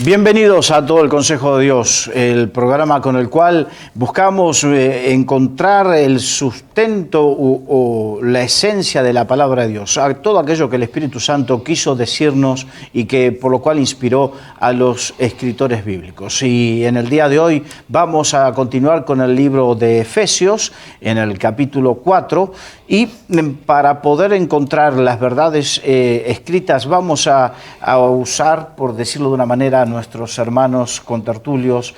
Bienvenidos a todo el Consejo de Dios, el programa con el cual buscamos encontrar el sustento o la esencia de la palabra de Dios, a todo aquello que el Espíritu Santo quiso decirnos y que por lo cual inspiró a los escritores bíblicos. Y en el día de hoy vamos a continuar con el libro de Efesios, en el capítulo 4, y para poder encontrar las verdades escritas vamos a usar, por decirlo de una manera, a nuestros hermanos contertulios,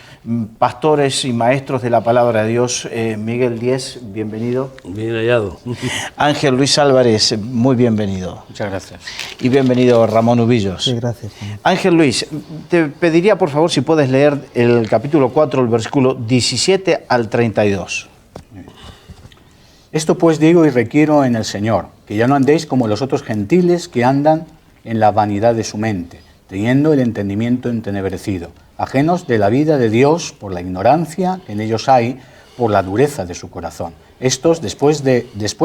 pastores y maestros de la palabra de Dios. Miguel Díez, bienvenido. Bien hallado. Ángel Luis Álvarez, muy bienvenido. Muchas gracias. Y bienvenido Ramón Ubillos. Sí, gracias. Ángel Luis, te pediría por favor si puedes leer el capítulo 4, el versículo 17 al 32. Esto pues digo y requiero en el Señor, que ya no andéis como los otros gentiles que andan en la vanidad de su mente, teniendo el entendimiento entenebrecido, ajenos de la vida de Dios por la ignorancia que en ellos hay, por la dureza de su corazón. Estos, después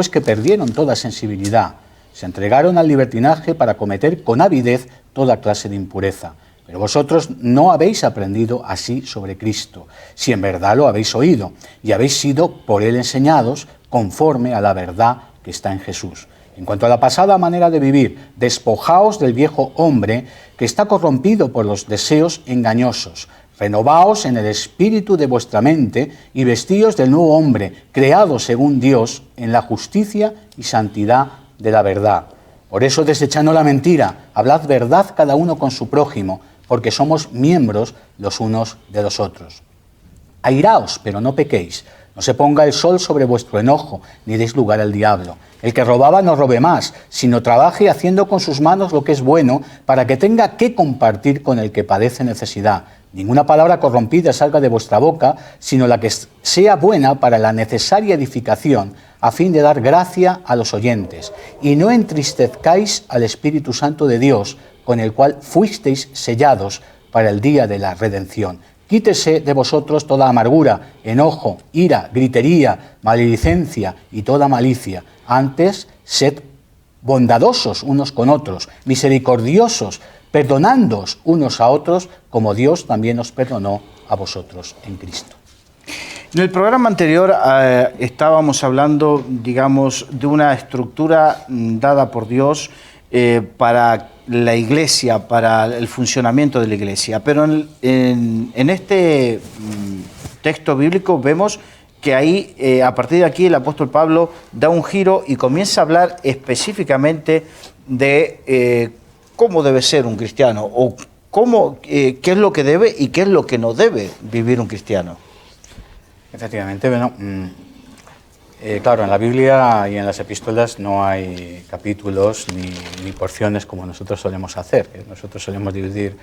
que perdieron toda sensibilidad, se entregaron al libertinaje para cometer con avidez toda clase de impureza. Pero vosotros no habéis aprendido así sobre Cristo, si en verdad lo habéis oído, y habéis sido por Él enseñados conforme a la verdad que está en Jesús. En cuanto a la pasada manera de vivir, despojaos del viejo hombre que está corrompido por los deseos engañosos. Renovaos en el espíritu de vuestra mente y vestíos del nuevo hombre, creado según Dios en la justicia y santidad de la verdad. Por eso, desechando la mentira, hablad verdad cada uno con su prójimo, porque somos miembros los unos de los otros. Airaos, pero no pequéis. No se ponga el sol sobre vuestro enojo, ni deis lugar al diablo. El que robaba no robe más, sino trabaje haciendo con sus manos lo que es bueno, para que tenga que compartir con el que padece necesidad. Ninguna palabra corrompida salga de vuestra boca, sino la que sea buena para la necesaria edificación, a fin de dar gracia a los oyentes. Y no entristezcáis al Espíritu Santo de Dios, con el cual fuisteis sellados para el día de la redención. Quítese de vosotros toda amargura, enojo, ira, gritería, maledicencia y toda malicia. Antes, sed bondadosos unos con otros, misericordiosos, perdonándoos unos a otros, como Dios también os perdonó a vosotros en Cristo. En el programa anterior estábamos hablando, digamos, de una estructura dada por Dios para la iglesia, para el funcionamiento de la iglesia. Pero en este texto bíblico vemos que ahí, a partir de aquí, el apóstol Pablo da un giro y comienza a hablar específicamente de cómo debe ser un cristiano, o qué es lo que debe y qué es lo que no debe vivir un cristiano. Efectivamente, bueno, claro, en la Biblia y en las epístolas no hay capítulos ni porciones como nosotros solemos hacer. Nosotros solemos dividir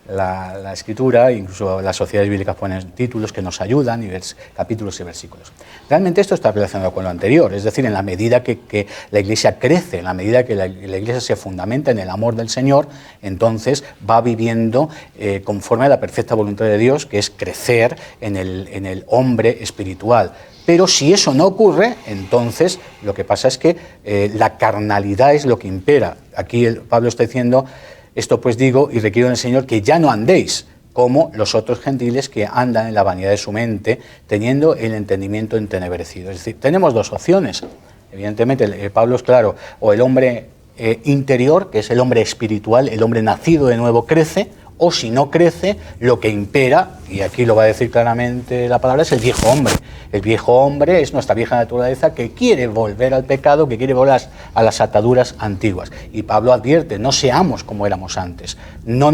la escritura, incluso las sociedades bíblicas ponen títulos que nos ayudan, y capítulos y versículos. Realmente esto está relacionado con lo anterior, es decir, en la medida que la Iglesia crece, en la medida que la Iglesia se fundamenta en el amor del Señor, entonces va viviendo conforme a la perfecta voluntad de Dios, que es crecer en el hombre espiritual. Pero si eso no ocurre, entonces lo que pasa es que la carnalidad es lo que impera. Aquí Pablo está diciendo, esto pues digo y requiero en el Señor que ya no andéis como los otros gentiles que andan en la vanidad de su mente, teniendo el entendimiento entenebrecido. Es decir, tenemos dos opciones. Evidentemente, Pablo es claro, o el hombre interior, que es el hombre espiritual, el hombre nacido de nuevo crece, o si no crece, lo que impera, y aquí lo va a decir claramente la palabra, es el viejo hombre. El viejo hombre es nuestra vieja naturaleza que quiere volver al pecado, que quiere volver a las ataduras antiguas. Y Pablo advierte, no seamos como éramos antes, no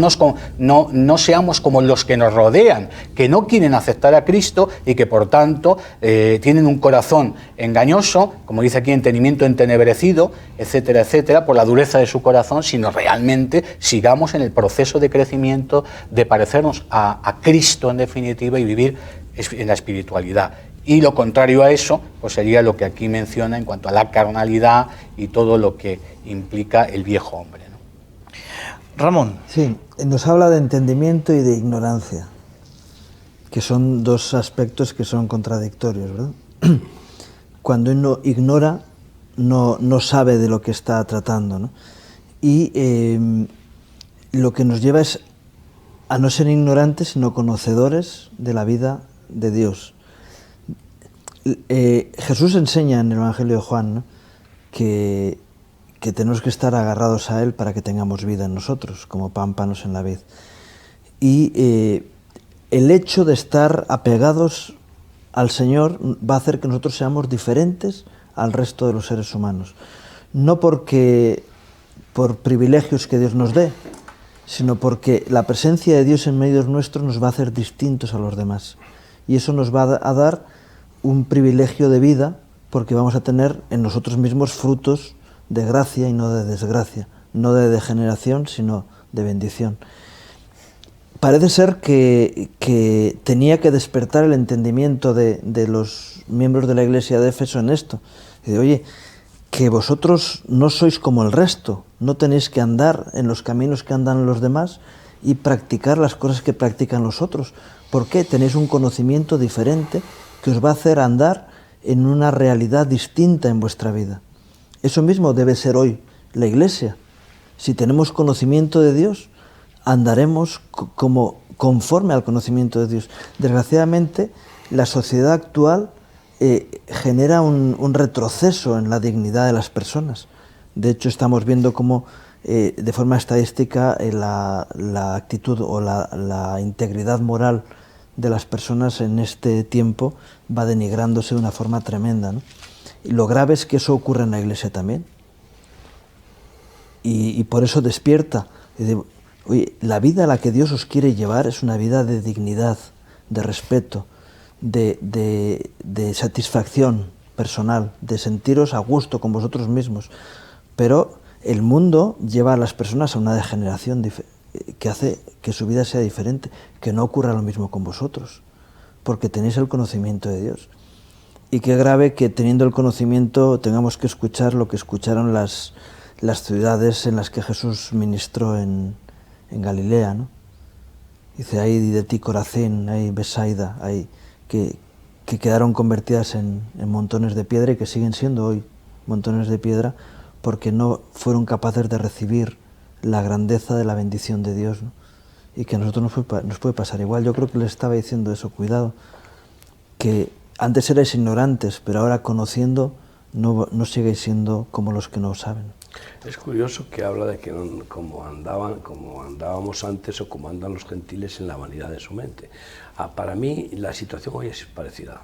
seamos como los que nos rodean, que no quieren aceptar a Cristo y que por tanto tienen un corazón engañoso, como dice aquí, entendimiento entenebrecido, etcétera, etcétera, por la dureza de su corazón, sino realmente sigamos en el proceso de crecimiento, de parecernos a Cristo en definitiva y vivir en la espiritualidad. Y lo contrario a eso, pues sería lo que aquí menciona en cuanto a la carnalidad y todo lo que implica el viejo hombre, ¿no? Ramón. Sí, nos habla de entendimiento y de ignorancia, que son dos aspectos que son contradictorios, ¿verdad? Cuando uno ignora, no sabe de lo que está tratando, ¿no? Y lo que nos lleva es a no ser ignorantes, sino conocedores de la vida de Dios. Jesús enseña en el Evangelio de Juan, ¿no?, que tenemos que estar agarrados a Él para que tengamos vida en nosotros, como pámpanos en la vid. Y el hecho de estar apegados al Señor va a hacer que nosotros seamos diferentes al resto de los seres humanos. No por privilegios que Dios nos dé, sino porque la presencia de Dios en medio nuestro nos va a hacer distintos a los demás. Y eso nos va a dar un privilegio de vida, porque vamos a tener en nosotros mismos frutos de gracia y no de desgracia, no de degeneración, sino de bendición. Parece ser que tenía que despertar el entendimiento de los miembros de la iglesia de Éfeso en esto. Y de, oye, que vosotros no sois como el resto, no tenéis que andar en los caminos que andan los demás y practicar las cosas que practican los otros. ¿Por qué? Tenéis un conocimiento diferente que os va a hacer andar en una realidad distinta en vuestra vida. Eso mismo debe ser hoy la iglesia. Si tenemos conocimiento de Dios, andaremos como conforme al conocimiento de Dios. Desgraciadamente, la sociedad actual genera un retroceso en la dignidad de las personas. De hecho, estamos viendo cómo de forma estadística la actitud o la integridad moral de las personas en este tiempo va denigrándose de una forma tremenda, ¿no? Y lo grave es que eso ocurre en la iglesia también. Y por eso despierta. Oye, la vida a la que Dios os quiere llevar es una vida de dignidad, de respeto, de satisfacción personal, de sentiros a gusto con vosotros mismos. Pero el mundo lleva a las personas a una degeneración que hace que su vida sea diferente, que no ocurra lo mismo con vosotros, porque tenéis el conocimiento de Dios. Y qué grave que teniendo el conocimiento tengamos que escuchar lo que escucharon las ciudades en las que Jesús ministró en Galilea, ¿no? Dice, hay de ti Corazín, hay Besaida, hay que quedaron convertidas en montones de piedra y que siguen siendo hoy montones de piedra porque no fueron capaces de recibir la grandeza de la bendición de Dios, ¿no? Y que a nosotros nos puede pasar igual. Yo creo que les estaba diciendo eso, cuidado, que antes erais ignorantes, pero ahora conociendo no sigáis siendo como los que no saben. Es curioso que habla de que como andábamos antes o como andan los gentiles en la vanidad de su mente. Para mí la situación hoy es parecida.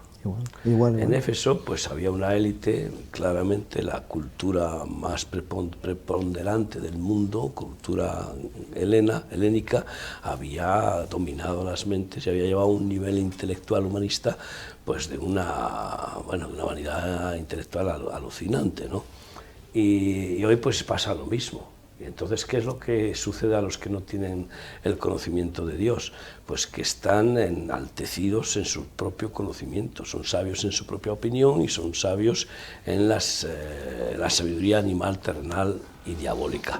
Igual. En Éfeso pues había una élite, claramente la cultura más preponderante del mundo, cultura helénica, había dominado las mentes y había llevado a un nivel intelectual humanista pues de una vanidad intelectual alucinante, ¿no? Y hoy pues pasa lo mismo. Y entonces, ¿qué es lo que sucede a los que no tienen el conocimiento de Dios? Pues que están enaltecidos en su propio conocimiento, son sabios en su propia opinión y son sabios en la sabiduría animal, terrenal y diabólica.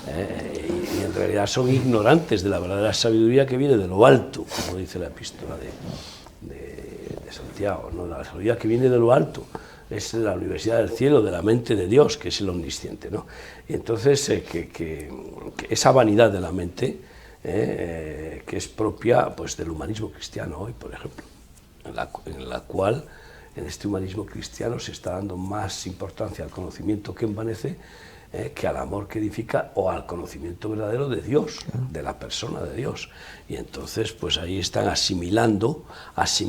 Y en realidad son ignorantes de la verdadera sabiduría que viene de lo alto, como dice la epístola de Santiago, ¿no? La sabiduría que viene de lo alto. Es la universidad del cielo, de la mente de Dios, que es el omnisciente, ¿no? Y entonces, que esa vanidad de la mente, que es propia pues, del humanismo cristiano hoy, por ejemplo, en la cual, en este humanismo cristiano, se está dando más importancia al conocimiento que envanece, que al amor que edifica o al conocimiento verdadero de Dios, de la persona de Dios. Y entonces pues ahí están asimilando las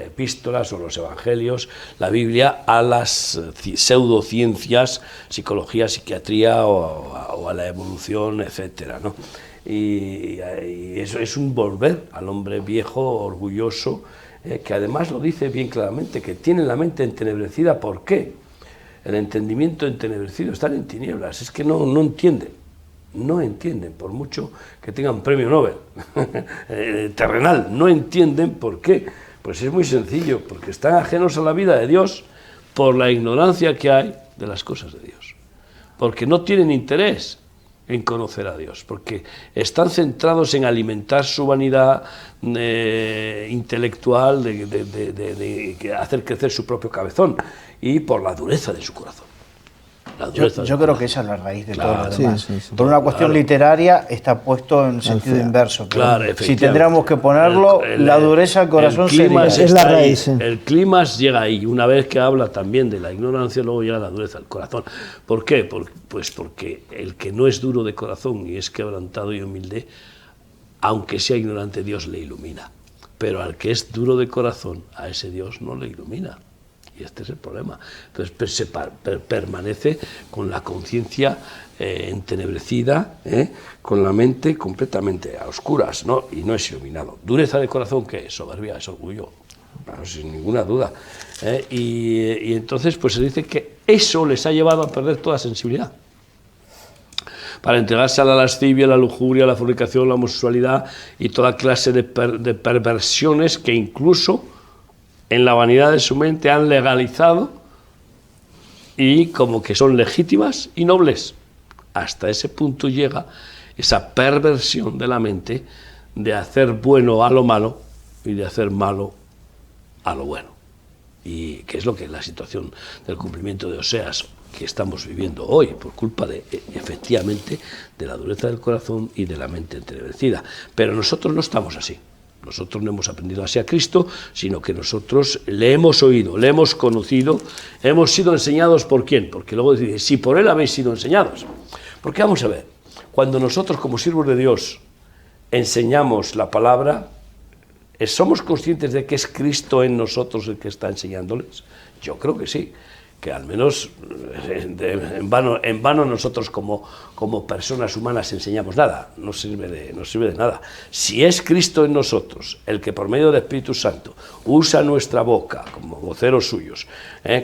epístolas o los evangelios, la Biblia, a las pseudociencias, psicología, psiquiatría o a la evolución, etcétera, ¿no? Y eso es un volver al hombre viejo, orgulloso, que además lo dice bien claramente, que tiene la mente entenebrecida. ¿Por qué? El entendimiento entenebrecido, están en tinieblas, es que no entienden, por mucho que tengan premio Nobel terrenal, no entienden. ¿Por qué? Pues es muy sencillo, porque están ajenos a la vida de Dios por la ignorancia que hay de las cosas de Dios, porque no tienen interés en conocer a Dios, porque están centrados en alimentar su vanidad intelectual, de hacer crecer su propio cabezón, y por la dureza de su corazón. La dureza Yo del creo que esa es la raíz de todo Claro. lo demás. Sí, sí, sí. Por una cuestión literaria está puesto en sentido inverso. pero Claro, si efectivamente. tendríamos que ponerlo, la dureza del corazón sería... Es la raíz, sí. El clima llega ahí. Una vez que habla también de la ignorancia, luego llega la dureza del corazón. ¿Por qué? Pues porque el que no es duro de corazón y es quebrantado y humilde, aunque sea ignorante, Dios le ilumina. Pero al que es duro de corazón, a ese Dios no le ilumina. Y este es el problema. Entonces se permanece con la conciencia entenebrecida, con la mente completamente a oscuras, ¿no? Y no es iluminado. Dureza de corazón, ¿qué es? Soberbia, es orgullo, claro, sin ninguna duda. Y entonces pues se dice que eso les ha llevado a perder toda sensibilidad, para entregarse a la lascivia, la lujuria, la fornicación, la homosexualidad y toda clase de perversiones que incluso en la vanidad de su mente han legalizado y como que son legítimas y nobles. Hasta ese punto llega esa perversión de la mente de hacer bueno a lo malo y de hacer malo a lo bueno. Y que es lo que es la situación del cumplimiento de Oseas que estamos viviendo hoy, por culpa de, efectivamente, de la dureza del corazón y de la mente entenebrecida. Pero nosotros no estamos así. Nosotros no hemos aprendido así a Cristo, sino que nosotros le hemos oído, le hemos conocido, hemos sido enseñados ¿por quién? Porque luego dice, si por Él habéis sido enseñados. Porque vamos a ver, cuando nosotros como siervos de Dios enseñamos la palabra, ¿somos conscientes de que es Cristo en nosotros el que está enseñándoles? Yo creo que sí. Que al menos en vano nosotros como personas humanas enseñamos nada, no sirve de nada. Si es Cristo en nosotros, el que por medio del Espíritu Santo usa nuestra boca como voceros suyos,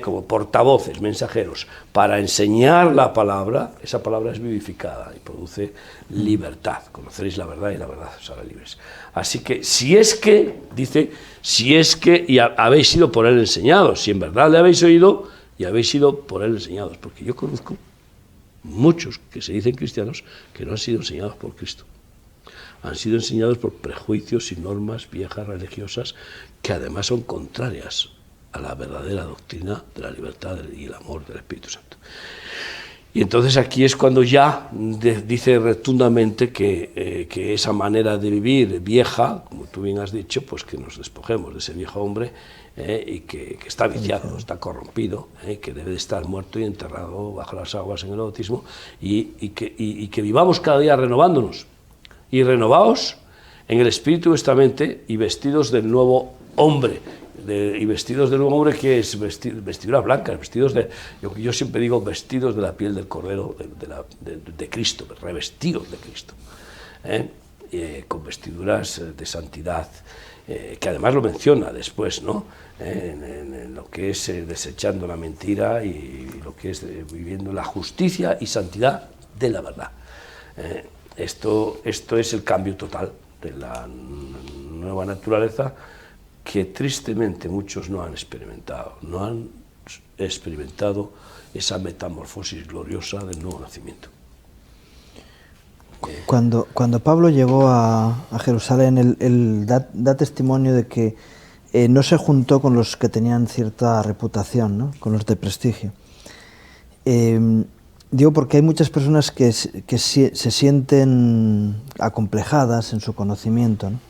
como portavoces, mensajeros, para enseñar la palabra, esa palabra es vivificada y produce libertad. Conoceréis la verdad y la verdad os hará libres. Así que, si es que y habéis sido por Él enseñados, si en verdad le habéis oído, y habéis sido por Él enseñados, porque yo conozco muchos que se dicen cristianos que no han sido enseñados por Cristo. Han sido enseñados por prejuicios y normas viejas religiosas que además son contrarias a la verdadera doctrina de la libertad y el amor del Espíritu Santo. Y entonces aquí es cuando ya dice rotundamente que esa manera de vivir vieja, como tú bien has dicho, pues que nos despojemos de ese viejo hombre y que está viciado, está corrompido, que debe de estar muerto y enterrado bajo las aguas en el bautismo y que vivamos cada día renovándonos y renovados en el espíritu y vuestra mente y vestidos del nuevo hombre. Y vestidos del nuevo hombre, que es vestiduras blancas, vestidos de, yo siempre digo vestidos de la piel del Cordero de Cristo, revestidos de Cristo, con vestiduras de santidad, que además lo menciona después, ¿no? En lo que es desechando la mentira y lo que es viviendo la justicia y santidad de la verdad. Esto es el cambio total de la nueva naturaleza que tristemente muchos no han experimentado esa metamorfosis gloriosa del nuevo nacimiento. Cuando Pablo llegó a Jerusalén, él da testimonio de que no se juntó con los que tenían cierta reputación, ¿no? Con los de prestigio. Digo porque hay muchas personas que se sienten acomplejadas en su conocimiento, ¿no?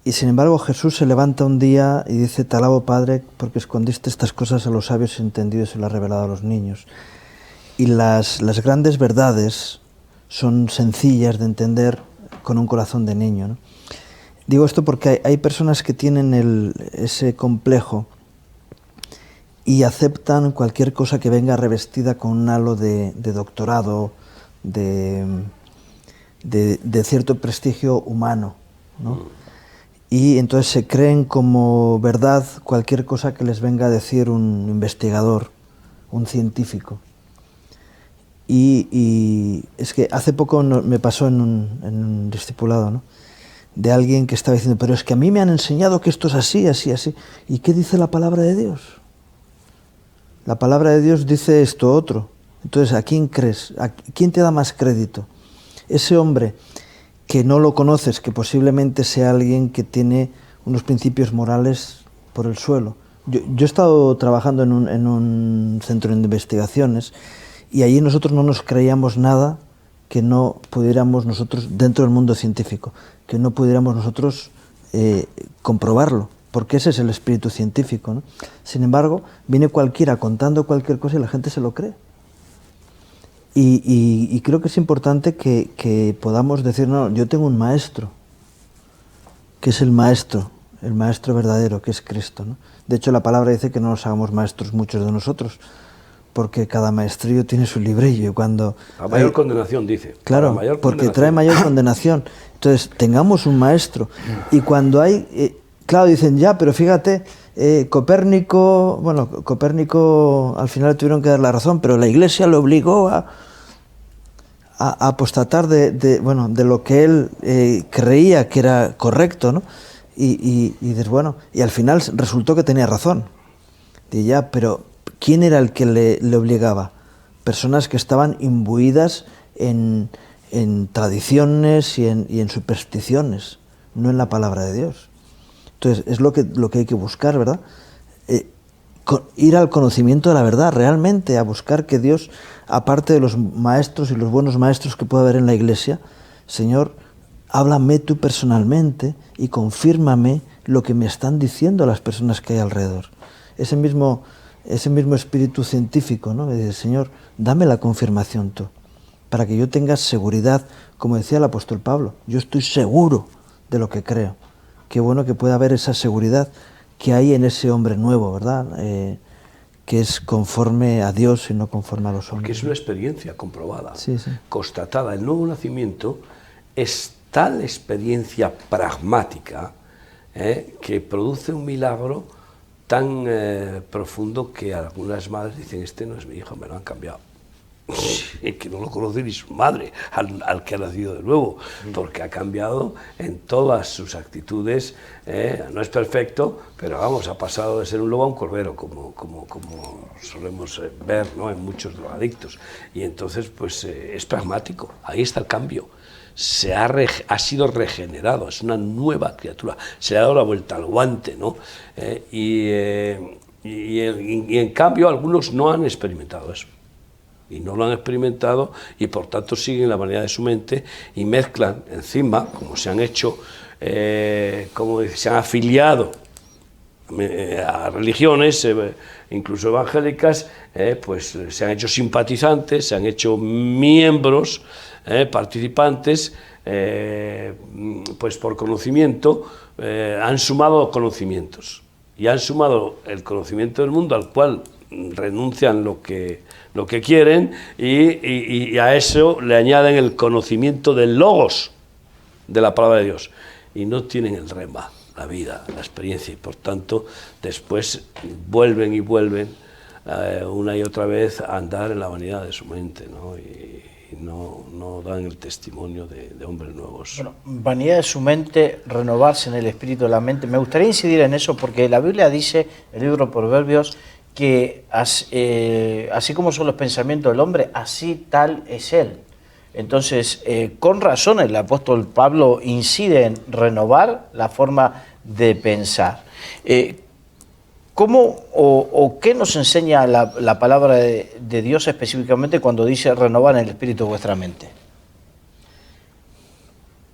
Y sin embargo Jesús se levanta un día y dice: te alabo, Padre, porque escondiste estas cosas a los sabios entendidos y las has revelado a los niños. Y las grandes verdades son sencillas de entender con un corazón de niño, ¿no? Digo esto porque hay personas que tienen ese complejo y aceptan cualquier cosa que venga revestida con un halo de doctorado, de cierto prestigio humano, ¿no? Y entonces se creen como verdad cualquier cosa que les venga a decir un investigador, un científico. Y es que hace poco me pasó en un discipulado, ¿no? De alguien que estaba diciendo: pero es que a mí me han enseñado que esto es así, así, así. ¿Y qué dice la palabra de Dios? La palabra de Dios dice esto otro. Entonces, ¿a quién crees? ¿A quién te da más crédito? Ese hombre que no lo conoces, que posiblemente sea alguien que tiene unos principios morales por el suelo, Yo he estado trabajando en un centro de investigaciones y allí nosotros no nos creíamos nada que no pudiéramos nosotros, dentro del mundo científico, que no pudiéramos nosotros comprobarlo, porque ese es el espíritu científico, ¿no? Sin embargo, viene cualquiera contando cualquier cosa y la gente se lo cree. Y creo que es importante que podamos decir, no, yo tengo un maestro, que es el maestro verdadero, que es Cristo, ¿no? De hecho, la palabra dice que no nos hagamos maestros muchos de nosotros, porque cada maestrillo tiene su librillo. Y cuando a mayor condenación, dice. Claro, porque trae mayor condenación. Entonces, tengamos un maestro. Y cuando hay... claro, dicen, ya, pero fíjate, Copérnico al final tuvieron que dar la razón, pero la Iglesia le obligó a apostatar de lo que él creía que era correcto, ¿no? Y dices, bueno, y al final resultó que tenía razón. Y ya, pero ¿quién era el que le obligaba? Personas que estaban imbuidas en tradiciones y en supersticiones, no en la palabra de Dios. Entonces, es lo que hay que buscar, ¿verdad? Ir al conocimiento de la verdad, realmente, a buscar que Dios, aparte de los maestros y los buenos maestros que puede haber en la Iglesia, Señor, háblame tú personalmente y confírmame lo que me están diciendo las personas que hay alrededor. Ese mismo espíritu científico, ¿no? Señor, dame la confirmación tú, para que yo tenga seguridad, como decía el apóstol Pablo, yo estoy seguro de lo que creo. Qué bueno que pueda haber esa seguridad que hay en ese hombre nuevo, ¿verdad? Que es conforme a Dios y no conforme a los hombres. Porque es una experiencia comprobada, sí. constatada. El nuevo nacimiento es tal experiencia pragmática que produce un milagro tan profundo que algunas madres dicen, este no es mi hijo, me lo han cambiado. Que no lo conoce ni su madre, al que ha nacido de nuevo, porque ha cambiado en todas sus actitudes. No es perfecto, pero vamos, ha pasado de ser un lobo a un cordero, como solemos ver, ¿no?, en muchos drogadictos. Y entonces, pues es pragmático, ahí está el cambio. Ha sido regenerado, es una nueva criatura, se le ha dado la vuelta al guante, ¿no? Y en cambio algunos no han experimentado eso, y no lo han experimentado, y por tanto siguen la vanidad de su mente y mezclan encima, como se han hecho, como se han afiliado a religiones, incluso evangélicas, pues se han hecho simpatizantes, se han hecho miembros, participantes, pues por conocimiento, han sumado conocimientos, y han sumado el conocimiento del mundo, al cual renuncian lo que quieren, y a eso le añaden el conocimiento del logos de la palabra de Dios, y no tienen el rema, la vida, la experiencia, y por tanto después vuelven una y otra vez a andar en la vanidad de su mente, ¿no? Y no dan el testimonio de hombres nuevos. Bueno, vanidad de su mente, renovarse en el espíritu de la mente. Me gustaría incidir en eso porque la Biblia dice, el libro de Proverbios, que así como son los pensamientos del hombre, así tal es él. Entonces, con razón el apóstol Pablo incide en renovar la forma de pensar. ¿Cómo o qué nos enseña la palabra de Dios específicamente cuando dice renovar en el espíritu de vuestra mente?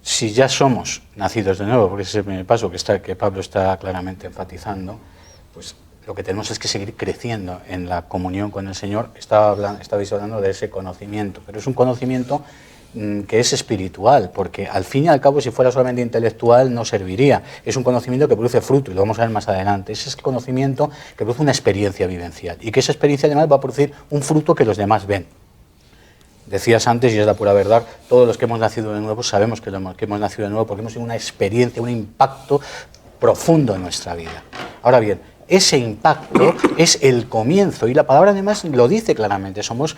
Si ya somos nacidos de nuevo, porque ese es el primer paso que Pablo está claramente enfatizando, pues lo que tenemos es que seguir creciendo en la comunión con el Señor. Estabais hablando de ese conocimiento, pero es un conocimiento que es espiritual, porque al fin y al cabo, si fuera solamente intelectual, no serviría. Es un conocimiento que produce fruto, y lo vamos a ver más adelante. Es ese conocimiento que produce una experiencia vivencial, y que esa experiencia además va a producir un fruto que los demás ven. Decías antes, y es la pura verdad, todos los que hemos nacido de nuevo sabemos que hemos nacido de nuevo porque hemos tenido una experiencia, un impacto profundo en nuestra vida. Ahora bien, ese impacto es el comienzo, y la palabra además lo dice claramente, somos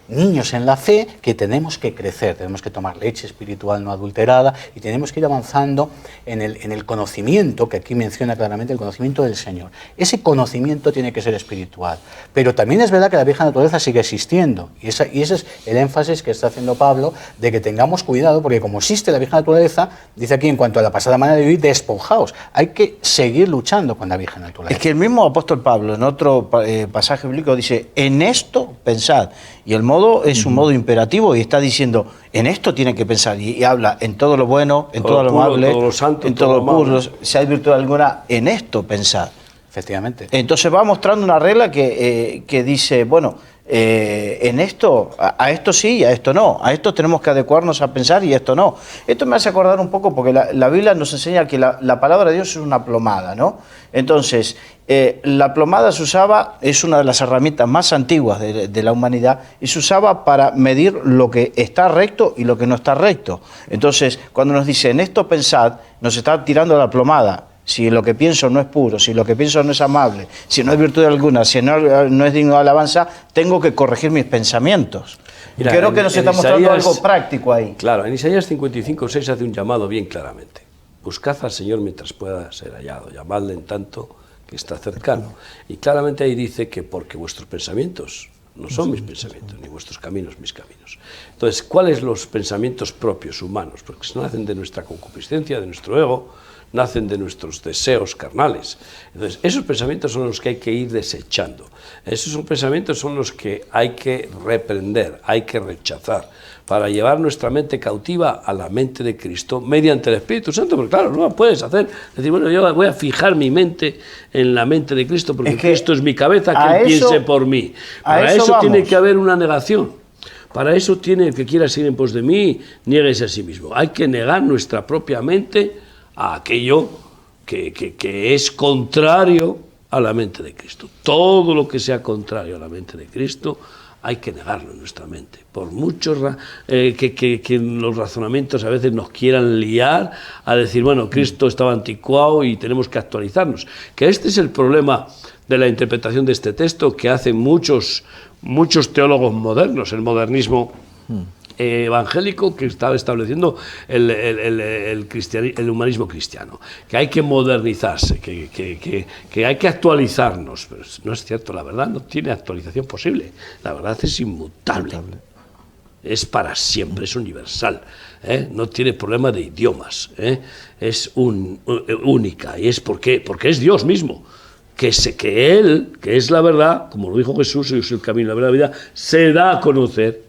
niños en la fe que tenemos que crecer, tenemos que tomar leche espiritual no adulterada, y tenemos que ir avanzando en el conocimiento, que aquí menciona claramente el conocimiento del Señor. Ese conocimiento tiene que ser espiritual, pero también es verdad que la vieja naturaleza sigue existiendo, y ese es el énfasis que está haciendo Pablo, de que tengamos cuidado, porque como existe la vieja naturaleza, dice aquí en cuanto a la pasada manera de vivir, despojaos, hay que seguir luchando con la vieja naturaleza. naturaleza. Es que el mismo apóstol Pablo en otro pasaje bíblico dice, en esto pensad. Y el modo es un modo imperativo y está diciendo, en esto tiene que pensar. Y habla en todo lo bueno, en todo lo amable, todo lo santo, en todo lo amable. puro. Si hay virtud alguna, en esto pensad. Efectivamente. Entonces va mostrando una regla que dice, bueno, en esto, a esto sí y a esto no. A esto tenemos que adecuarnos a pensar y a esto no. Esto me hace acordar un poco porque la Biblia nos enseña que la palabra de Dios es una plomada, ¿no? Entonces, la plomada se usaba, es una de las herramientas más antiguas de la humanidad y se usaba para medir lo que está recto y lo que no está recto. Entonces, cuando nos dice, en esto pensad, nos está tirando la plomada. Si lo que pienso no es puro, si lo que pienso no es amable, si no hay virtud alguna, si no es digno de alabanza, tengo que corregir mis pensamientos. Mira, Creo que nos está mostrando Isaías, algo práctico ahí. Claro, en Isaías 55:6 hace un llamado bien claramente. Buscad al Señor mientras pueda ser hallado, llamadle en tanto que está cercano. Y claramente ahí dice que porque vuestros pensamientos no son mis pensamientos, ni vuestros caminos mis caminos. Entonces, ¿cuáles los pensamientos propios, humanos? Porque nacen de nuestra concupiscencia, de nuestro ego, nacen de nuestros deseos carnales. Entonces, esos pensamientos son los que hay que ir desechando. Esos pensamientos son los que hay que reprender, hay que rechazar, para llevar nuestra mente cautiva a la mente de Cristo mediante el Espíritu Santo, porque claro, no lo puedes hacer. Decir, bueno, yo voy a fijar mi mente en la mente de Cristo, porque Cristo es mi cabeza, que Él piense por mí. Para eso tiene que haber una negación. Para eso tiene el que quiera seguir en pos de mí, niéguese a sí mismo. Hay que negar nuestra propia mente a aquello que es contrario a la mente de Cristo. Todo lo que sea contrario a la mente de Cristo hay que negarlo en nuestra mente. Por muchos que los razonamientos a veces nos quieran liar a decir, bueno, Cristo estaba anticuado y tenemos que actualizarnos. Que este es el problema de la interpretación de este texto que hacen muchos teólogos modernos, el modernismo evangélico que estaba estableciendo el humanismo cristiano, que hay que modernizarse, que hay que actualizarnos. Pero no es cierto, la verdad no tiene actualización posible, la verdad es inmutable. Es para siempre, es universal, no tiene problema de idiomas, es única, y es porque es Dios mismo, que Él, que es la verdad, como lo dijo Jesús, yo soy el camino, la verdad, la vida, se da a conocer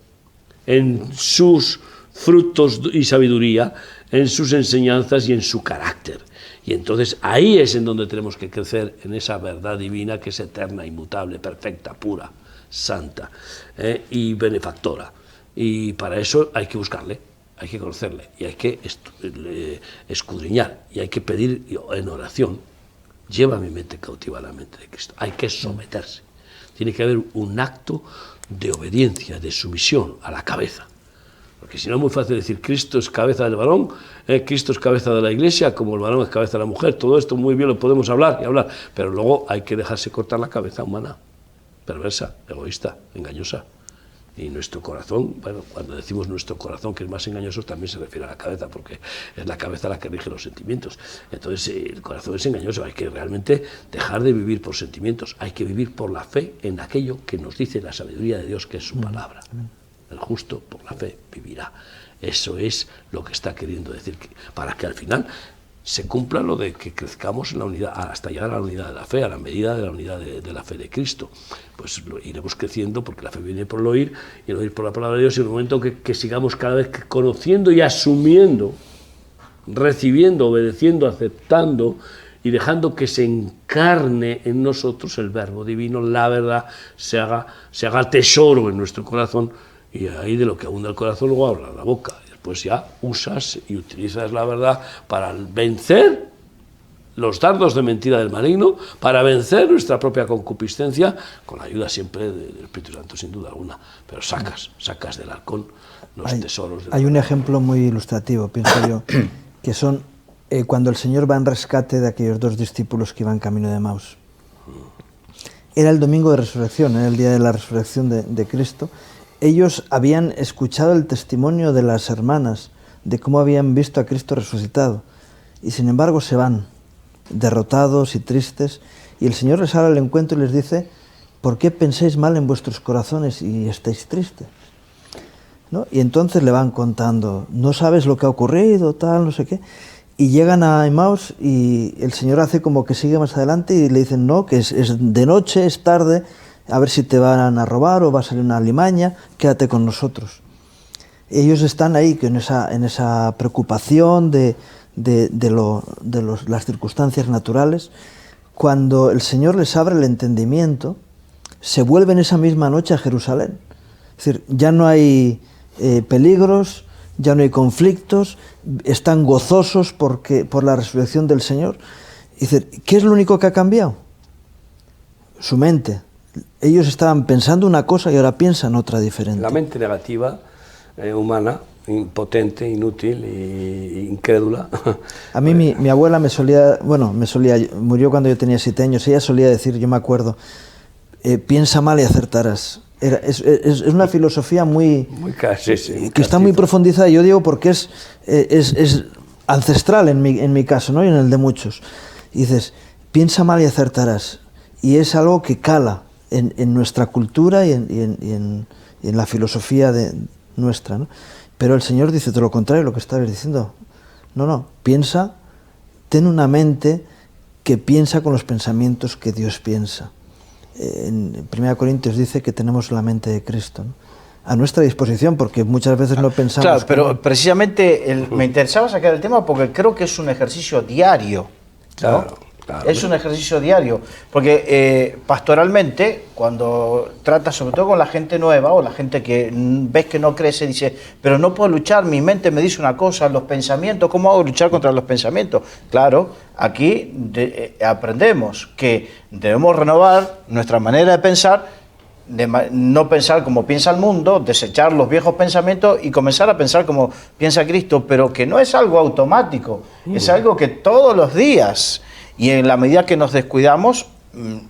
en sus frutos y sabiduría, en sus enseñanzas y en su carácter. Y entonces ahí es en donde tenemos que crecer, en esa verdad divina que es eterna, inmutable, perfecta, pura, santa y benefactora. Y para eso hay que buscarle, hay que conocerle, y hay que escudriñar, y hay que pedir en oración, lleva mi mente cautiva a la mente de Cristo. Hay que someterse. Tiene que haber un acto de obediencia, de sumisión a la cabeza. Porque si no es muy fácil decir, Cristo es cabeza del varón, Cristo es cabeza de la iglesia, como el varón es cabeza de la mujer. Todo esto muy bien lo podemos hablar y hablar, pero luego hay que dejarse cortar la cabeza humana, perversa, egoísta, engañosa. Y nuestro corazón, bueno, cuando decimos nuestro corazón, que es más engañoso, también se refiere a la cabeza, porque es la cabeza la que rige los sentimientos. Entonces, el corazón es engañoso, hay que realmente dejar de vivir por sentimientos, hay que vivir por la fe en aquello que nos dice la sabiduría de Dios, que es su palabra. El justo por la fe vivirá. Eso es lo que está queriendo decir, para que al final se cumpla lo de que crezcamos en la unidad, hasta llegar a la unidad de la fe, a la medida de la unidad de la fe de Cristo. Pues iremos creciendo, porque la fe viene por el oír, y el oír por la palabra de Dios, y en el momento que sigamos cada vez conociendo y asumiendo, recibiendo, obedeciendo, aceptando, y dejando que se encarne en nosotros el verbo divino, la verdad, se haga tesoro en nuestro corazón, y ahí de lo que abunda el corazón luego habla la boca. Pues ya usas y utilizas la verdad para vencer los dardos de mentira del maligno, para vencer nuestra propia concupiscencia, con la ayuda siempre del Espíritu Santo, sin duda alguna. Pero sacas del halcón los tesoros. Hay un ejemplo muy ilustrativo, pienso yo, que son cuando el Señor va en rescate de aquellos dos discípulos que iban camino de Emaús. Era el domingo de resurrección, era el día de la resurrección de Cristo. Ellos habían escuchado el testimonio de las hermanas de cómo habían visto a Cristo resucitado, y sin embargo se van derrotados y tristes, y el Señor les sale al encuentro y les dice: ¿por qué pensáis mal en vuestros corazones y estáis tristes? ¿No? Y entonces le van contando: no sabes lo que ha ocurrido, tal, no sé qué. Y llegan a Emaús y el Señor hace como que sigue más adelante y le dicen, no, que es de noche, es tarde, a ver si te van a robar o va a salir una alimaña, quédate con nosotros. Ellos están ahí que en esa preocupación de las circunstancias naturales. Cuando el Señor les abre el entendimiento, se vuelven esa misma noche a Jerusalén. Es decir, ya no hay peligros, ya no hay conflictos, están gozosos por la resurrección del Señor. Es decir, ¿qué es lo único que ha cambiado? Su mente. Ellos estaban pensando una cosa y ahora piensan otra diferente. La mente negativa, humana, impotente, inútil e incrédula. A mí mi abuela murió cuando yo tenía 7 años, ella solía decir, yo me acuerdo, piensa mal y acertarás. Es una filosofía muy que está muy profundizada, yo digo porque es ancestral en mi caso, ¿no? Y en el de muchos. Y dices, piensa mal y acertarás. Y es algo que cala en nuestra cultura y en la filosofía nuestra, ¿no? Pero el Señor dice todo lo contrario, lo que estabas diciendo. No, piensa, ten una mente que piensa con los pensamientos que Dios piensa. En 1 Corintios dice que tenemos la mente de Cristo, ¿no? A nuestra disposición, porque muchas veces no pensamos... Claro, pero precisamente me interesaba sacar el tema porque creo que es un ejercicio diario, ¿no? Claro. Es un ejercicio diario, porque pastoralmente, cuando tratas sobre todo con la gente nueva o la gente que ves que no crece, dice, pero no puedo luchar, mi mente me dice una cosa, los pensamientos, ¿cómo hago luchar contra los pensamientos? Claro, aquí aprendemos que debemos renovar nuestra manera de pensar, no pensar como piensa el mundo, desechar los viejos pensamientos y comenzar a pensar como piensa Cristo, pero que no es algo automático, es algo que todos los días... Y en la medida que nos descuidamos,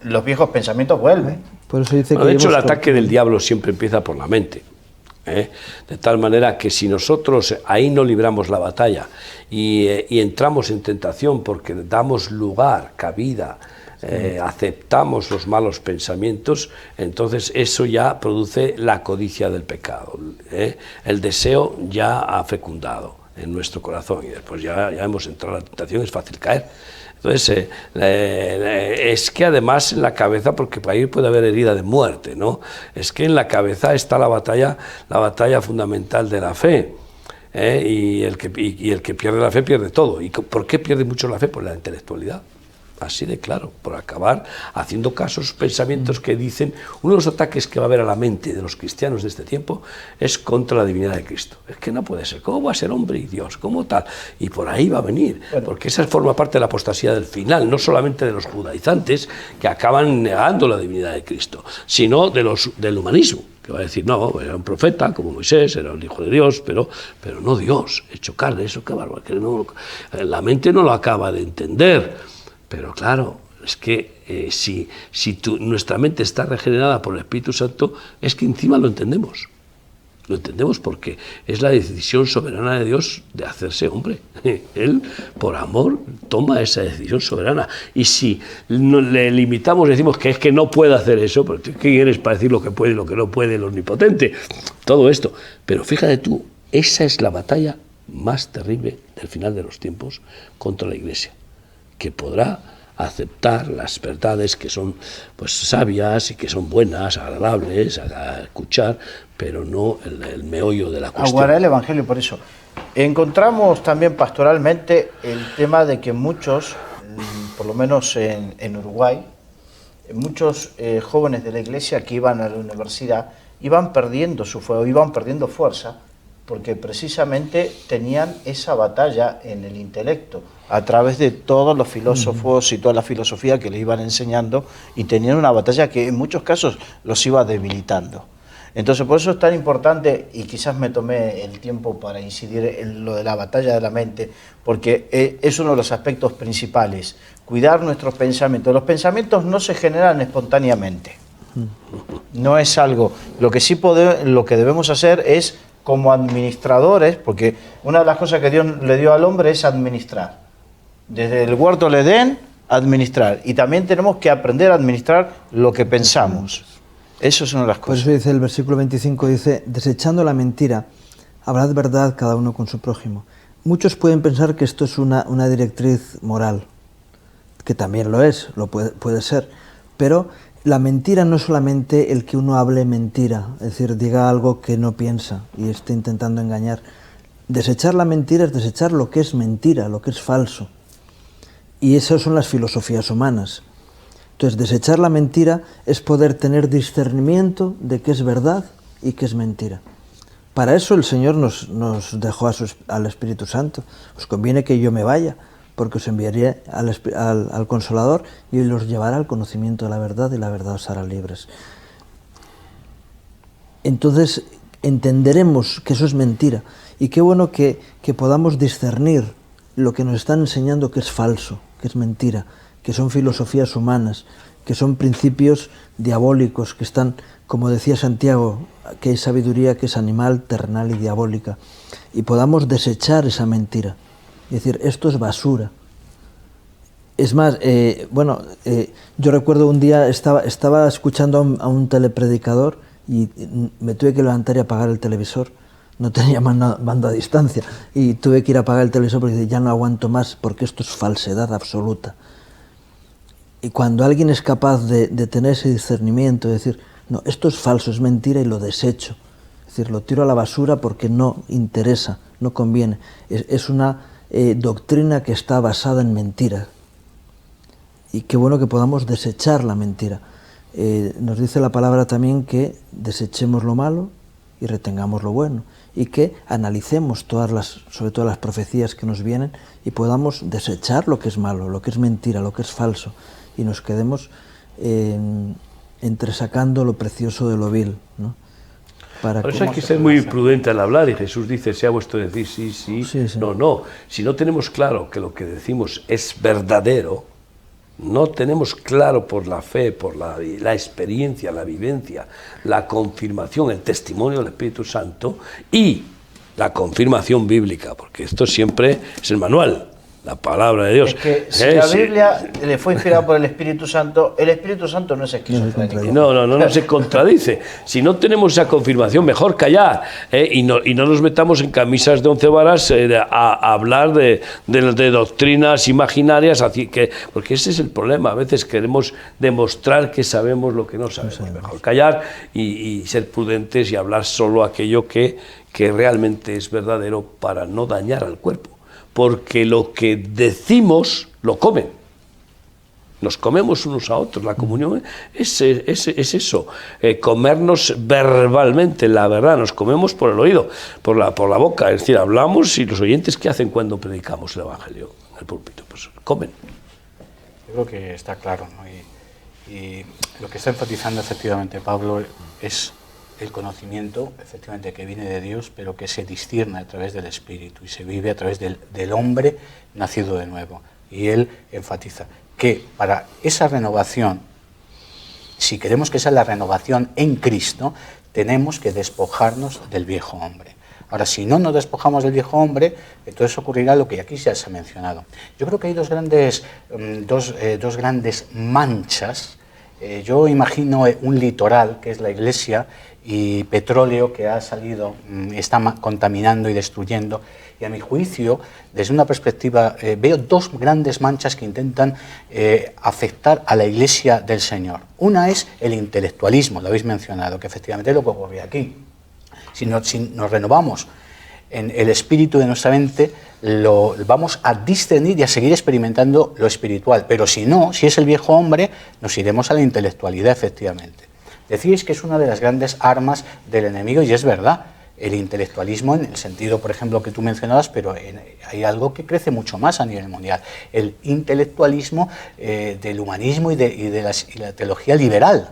los viejos pensamientos vuelven. Por eso dice que de hecho, el ataque del diablo siempre empieza por la mente. De tal manera que si nosotros ahí no libramos la batalla y entramos en tentación porque damos lugar, cabida, aceptamos los malos pensamientos, entonces eso ya produce la codicia del pecado. El deseo ya ha fecundado en nuestro corazón y después ya hemos entrado en la tentación, es fácil caer. Entonces, es que además en la cabeza, porque ahí puede haber herida de muerte, ¿no? Es que en la cabeza está la batalla fundamental de la fe, y el que pierde la fe pierde todo. ¿Y por qué pierde mucho la fe? Por la intelectualidad. Así de claro, por acabar haciendo caso a esos pensamientos que dicen, uno de los ataques que va a haber a la mente de los cristianos de este tiempo es contra la divinidad de Cristo. Es que no puede ser, ¿cómo va a ser hombre y Dios? ¿Cómo tal? Y por ahí va a venir, porque esa forma parte de la apostasía del final, no solamente de los judaizantes que acaban negando la divinidad de Cristo, sino del humanismo, que va a decir, no, era un profeta como Moisés, era el hijo de Dios, pero no Dios, hecho carne, eso qué bárbaro, que no, la mente no lo acaba de entender. Pero claro, es que si nuestra mente está regenerada por el Espíritu Santo, es que encima lo entendemos. Lo entendemos porque es la decisión soberana de Dios de hacerse hombre. Él, por amor, toma esa decisión soberana. Y si le limitamos, decimos que es que no puede hacer eso, pero ¿quién eres para decir lo que puede y lo que no puede el omnipotente? Todo esto. Pero fíjate tú, esa es la batalla más terrible del final de los tiempos contra la Iglesia, que podrá aceptar las verdades que son pues sabias y que son buenas, agradables a escuchar, pero no el meollo de la cuestión. Aguará el Evangelio por eso. Encontramos también pastoralmente el tema de que muchos, por lo menos en Uruguay, muchos jóvenes de la iglesia que iban a la universidad iban perdiendo su fuego, iban perdiendo fuerza, porque precisamente tenían esa batalla en el intelecto, a través de todos los filósofos y toda la filosofía que les iban enseñando, y tenían una batalla que en muchos casos los iba debilitando. Entonces por eso es tan importante, y quizás me tomé el tiempo para incidir en lo de la batalla de la mente, porque es uno de los aspectos principales, cuidar nuestros pensamientos. Los pensamientos no se generan espontáneamente, no es algo, lo que debemos hacer es como administradores, porque una de las cosas que Dios le dio al hombre es administrar. Desde el huerto del Edén, administrar. Y también tenemos que aprender a administrar lo que pensamos. Eso es una de las cosas. Por eso dice el versículo 25, dice, desechando la mentira, hablad verdad cada uno con su prójimo. Muchos pueden pensar que esto es una directriz moral, que también lo es, puede ser, pero la mentira no es solamente el que uno hable mentira, es decir, diga algo que no piensa y esté intentando engañar. Desechar la mentira es desechar lo que es mentira, lo que es falso. Y esas son las filosofías humanas. Entonces, desechar la mentira es poder tener discernimiento de qué es verdad y qué es mentira. Para eso el Señor nos dejó al Espíritu Santo. Os conviene que yo me vaya, porque os enviaré al Consolador y Él os llevará al conocimiento de la verdad y la verdad os hará libres. Entonces entenderemos que eso es mentira y qué bueno que podamos discernir lo que nos están enseñando que es falso, que es mentira, que son filosofías humanas, que son principios diabólicos, que están, como decía Santiago, que hay sabiduría que es animal, terrenal y diabólica, y podamos desechar esa mentira. Es decir, esto es basura. Es más, yo recuerdo un día, estaba escuchando a un telepredicador y me tuve que levantar y apagar el televisor. No tenía mando a distancia y tuve que ir a apagar el televisor porque ya no aguanto más porque esto es falsedad absoluta. Y cuando alguien es capaz de tener ese discernimiento, de decir, no, esto es falso, es mentira y lo desecho. Es decir, lo tiro a la basura porque no interesa, no conviene. Es una doctrina que está basada en mentira. Y qué bueno que podamos desechar la mentira. Nos dice la palabra también que desechemos lo malo y retengamos lo bueno. Y que analicemos sobre todo las profecías que nos vienen y podamos desechar lo que es malo, lo que es mentira, lo que es falso. Y nos quedemos entresacando lo precioso de lo vil, ¿no? Por eso hay que ser muy prudente al hablar, y Jesús dice, sea vuestro decir sí, sí, no. Si no tenemos claro que lo que decimos es verdadero, no tenemos claro por la fe, por la experiencia, la vivencia, la confirmación, el testimonio del Espíritu Santo y la confirmación bíblica, porque esto siempre es el manual. La palabra de Dios. Es que si la Biblia le fue inspirada por el Espíritu Santo no es esquizofrénico. No se contradice. Si no tenemos esa confirmación, mejor callar y no nos metamos en camisas de 11 varas a hablar de doctrinas imaginarias, porque ese es el problema. A veces queremos demostrar que sabemos lo que no sabemos. Mejor callar y ser prudentes y hablar solo aquello que realmente es verdadero para no dañar al cuerpo. Porque lo que decimos lo comen. Nos comemos unos a otros. La comunión es eso, comernos verbalmente, la verdad. Nos comemos por el oído, por la boca. Es decir, hablamos y los oyentes, ¿qué hacen cuando predicamos el Evangelio en el púlpito? Pues comen. Yo creo que está claro, ¿no? Y lo que está enfatizando efectivamente Pablo es el conocimiento, efectivamente, que viene de Dios, pero que se discierne a través del Espíritu y se vive a través del hombre nacido de nuevo. Y él enfatiza que para esa renovación, si queremos que sea la renovación en Cristo, tenemos que despojarnos del viejo hombre. Ahora, si no nos despojamos del viejo hombre, entonces ocurrirá lo que aquí ya se ha mencionado. Yo creo que hay dos grandes manchas. Yo imagino un litoral, que es la Iglesia, y petróleo que ha salido, está contaminando y destruyendo. Y a mi juicio, desde una perspectiva, veo dos grandes manchas que intentan afectar a la Iglesia del Señor. Una es el intelectualismo, lo habéis mencionado, que efectivamente es lo que ocurre aquí. Si nos renovamos en el espíritu de nuestra mente, vamos a discernir y a seguir experimentando lo espiritual. Pero si no, si es el viejo hombre, nos iremos a la intelectualidad, efectivamente. Decíais que es una de las grandes armas del enemigo, y es verdad, el intelectualismo en el sentido, por ejemplo, que tú mencionabas, pero hay algo que crece mucho más a nivel mundial, el intelectualismo del humanismo y de la teología liberal.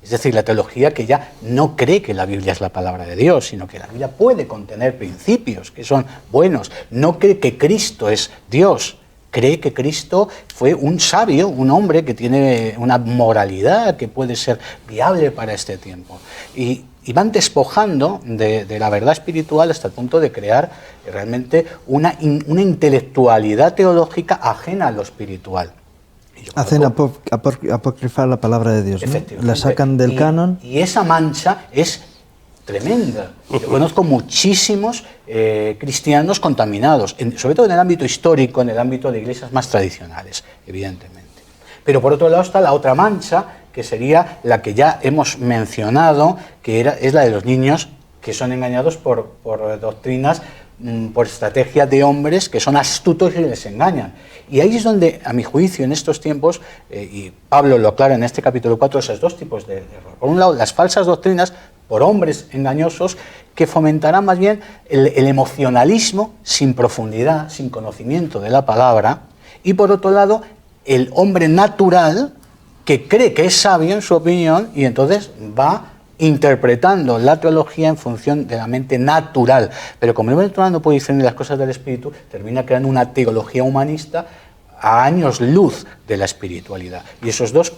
Es decir, la teología que ya no cree que la Biblia es la palabra de Dios, sino que la Biblia puede contener principios que son buenos. No cree que Cristo es Dios, cree que Cristo fue un sabio, un hombre que tiene una moralidad que puede ser viable para este tiempo. Y van despojando de la verdad espiritual hasta el punto de crear realmente una intelectualidad teológica ajena a lo espiritual. Hacen apocrifar la palabra de Dios, ¿no? La sacan del canon. Y esa mancha es tremenda. Yo conozco muchísimos cristianos contaminados, sobre todo en el ámbito histórico, en el ámbito de iglesias más tradicionales, evidentemente. Pero por otro lado está la otra mancha, que sería la que ya hemos mencionado, que es la de los niños que son engañados por doctrinas, por estrategias de hombres que son astutos y les engañan. Y ahí es donde, a mi juicio, en estos tiempos, y Pablo lo aclara en este capítulo 4, esos dos tipos de error. Por un lado, las falsas doctrinas por hombres engañosos que fomentarán más bien el emocionalismo sin profundidad, sin conocimiento de la palabra, y por otro lado, el hombre natural que cree que es sabio en su opinión y entonces va interpretando la teología en función de la mente natural. Pero como el hombre natural no puede discernir las cosas del espíritu, termina creando una teología humanista a años luz de la espiritualidad. Y esos dos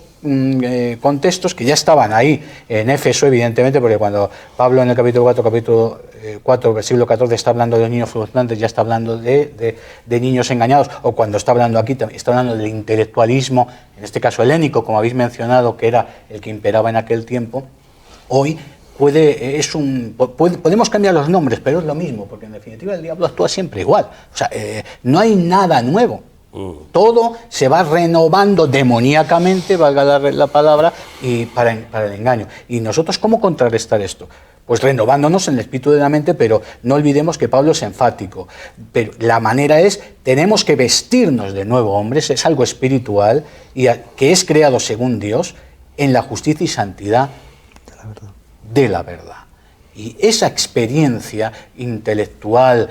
contextos que ya estaban ahí en Éfeso, evidentemente, porque cuando Pablo en el capítulo 4, versículo 14, está hablando de los niños frustrantes, ya está hablando de niños engañados, o cuando está hablando aquí, está hablando del intelectualismo, en este caso helénico, como habéis mencionado, que era el que imperaba en aquel tiempo. Hoy podemos cambiar los nombres, pero es lo mismo, porque en definitiva el diablo actúa siempre igual. O sea, no hay nada nuevo. Todo se va renovando demoníacamente, valga la palabra, y para el engaño. ¿Y nosotros cómo contrarrestar esto? Pues renovándonos en el espíritu de la mente, pero no olvidemos que Pablo es enfático. Pero la manera es, tenemos que vestirnos de nuevo hombres, es algo espiritual, y que es creado según Dios, en la justicia y santidad de la verdad. Y esa experiencia intelectual,